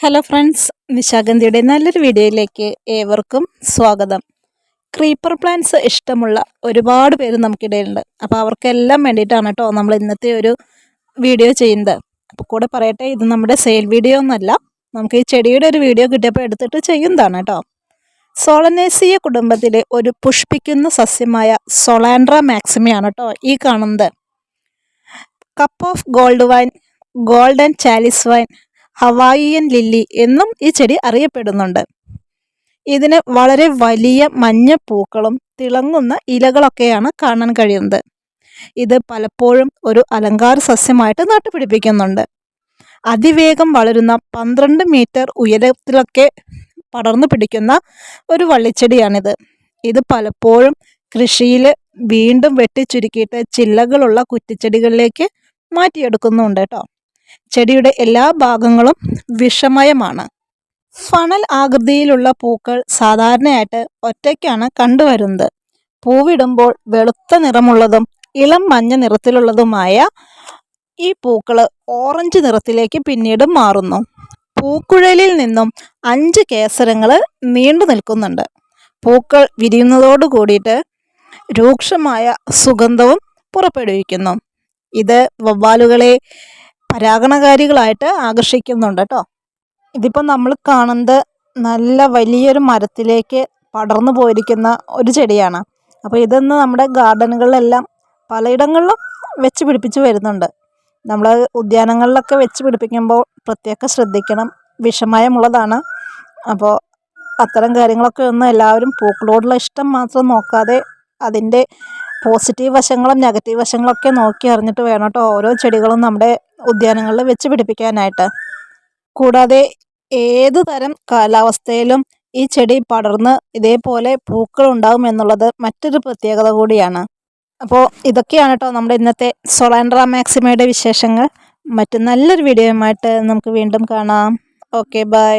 Hello friends, നിശാഗന്ധിയുടെ നല്ലൊരു വീഡിയോയിലേക്ക് ഏവർക്കും സ്വാഗതം. ക്രീപ്പർ പ്ലാന്റ്സ് ഇഷ്ടമുള്ള ഒരുപാട് പേര് നമുക്കിടയിലുണ്ട്. അപ്പോൾ അവർക്കെല്ലാം വേണ്ടിയിട്ടാണ് കേട്ടോ നമ്മൾ ഇന്നത്തെ ഒരു വീഡിയോ ചെയ്യുന്നത്. അപ്പോൾ കൂടെ പറയട്ടെ, ഇത് നമ്മുടെ സെയിൽ വീഡിയോ ഒന്നല്ല, നമുക്ക് ഈ ചെടിയുടെ ഒരു വീഡിയോ കിട്ടിയപ്പോൾ എടുത്തിട്ട് ചെയ്യുന്നതാണ് കേട്ടോ. സോളനേസിയ കുടുംബത്തിലെ ഒരു പുഷ്പിക്കുന്ന സസ്യമായ സൊളാൻഡ്ര മാക്സിമയാണ് കേട്ടോ ഈ കാണുന്നത്. Cup of gold vine, golden chalice vine, Hawaiian lily എന്നും ഈ ചെടി അറിയപ്പെടുന്നുണ്ട്. ഇതിന് വളരെ വലിയ മഞ്ഞ പൂക്കളും തിളങ്ങുന്ന ഇലകളൊക്കെയാണ് കാണാൻ കഴിയുന്നത്. ഇത് പലപ്പോഴും ഒരു അലങ്കാര സസ്യമായിട്ട് നട്ടുപിടിപ്പിക്കുന്നുണ്ട്. അതിവേഗം വളരുന്ന 12 മീറ്റർ ഉയരത്തിലൊക്കെ പടർന്നു പിടിക്കുന്ന ഒരു വള്ളിച്ചെടിയാണിത്. ഇത് പലപ്പോഴും കൃഷിയിൽ വീണ്ടും വെട്ടിച്ചുരുക്കിയിട്ട് ചില്ലകളുള്ള കുറ്റിച്ചെടികളിലേക്ക് മാറ്റിയെടുക്കുന്നുണ്ട് കേട്ടോ. ചെടിയുടെ എല്ലാ ഭാഗങ്ങളും വിഷമയമാണ്. ഫണൽ ആകൃതിയിലുള്ള പൂക്കൾ സാധാരണയായിട്ട് ഒറ്റയ്ക്കാണ് കണ്ടുവരുന്നത്. പൂവിടുമ്പോൾ വെളുത്ത നിറമുള്ളതും ഇളം മഞ്ഞ നിറത്തിലുള്ളതുമായ ഈ പൂക്കൾ ഓറഞ്ച് നിറത്തിലേക്ക് പിന്നീട് മാറുന്നു. പൂക്കുഴലിൽ നിന്നും 5 കേസരങ്ങൾ നീണ്ടു നിൽക്കുന്നുണ്ട്. പൂക്കൾ വിരിയുന്നതോട് കൂടിയിട്ട് രൂക്ഷമായ സുഗന്ധവും പുറപ്പെടുവിക്കുന്നു. ഇത് വവ്വാലുകളെ പരാഗണകാരികളായിട്ട് ആകർഷിക്കുന്നുണ്ട് കേട്ടോ. ഇതിപ്പോൾ നമ്മൾ കാണുന്നത് നല്ല വലിയൊരു മരത്തിലേക്ക് പടർന്നു പോയിരിക്കുന്ന ഒരു ചെടിയാണ്. അപ്പോൾ ഇതൊന്ന് നമ്മുടെ ഗാർഡനുകളിലെല്ലാം പലയിടങ്ങളിലും വെച്ച് പിടിപ്പിച്ച് വരുന്നുണ്ട്. നമ്മൾ ഉദ്യാനങ്ങളിലൊക്കെ വെച്ച് പിടിപ്പിക്കുമ്പോൾ പ്രത്യേകം ശ്രദ്ധിക്കണം, വിഷമയമുള്ളതാണ്. അപ്പോൾ അത്തരം കാര്യങ്ങളൊക്കെ ഒന്ന് എല്ലാവരും പൂക്കളോടുള്ള ഇഷ്ടം മാത്രം നോക്കാതെ അതിൻ്റെ പോസിറ്റീവ് വശങ്ങളും നെഗറ്റീവ് വശങ്ങളൊക്കെ നോക്കി അറിഞ്ഞിട്ട് വേണം കേട്ടോ ഓരോ ചെടികളും നമ്മുടെ ഉദ്യാനങ്ങളിൽ വെച്ച് പിടിപ്പിക്കാനായിട്ട്. കൂടാതെ ഏതു തരം കാലാവസ്ഥയിലും ഈ ചെടി പടർന്ന് ഇതേപോലെ പൂക്കൾ ഉണ്ടാകും എന്നുള്ളത് മറ്റൊരു പ്രത്യേകത കൂടിയാണ്. അപ്പോൾ ഇതൊക്കെയാണ് കേട്ടോ നമ്മുടെ ഇന്നത്തെ സൊളാൻഡ്ര മാക്സിമയുടെ വിശേഷങ്ങൾ. മറ്റു നല്ലൊരു വീഡിയോയുമായിട്ട് നമുക്ക് വീണ്ടും കാണാം. Okay, by.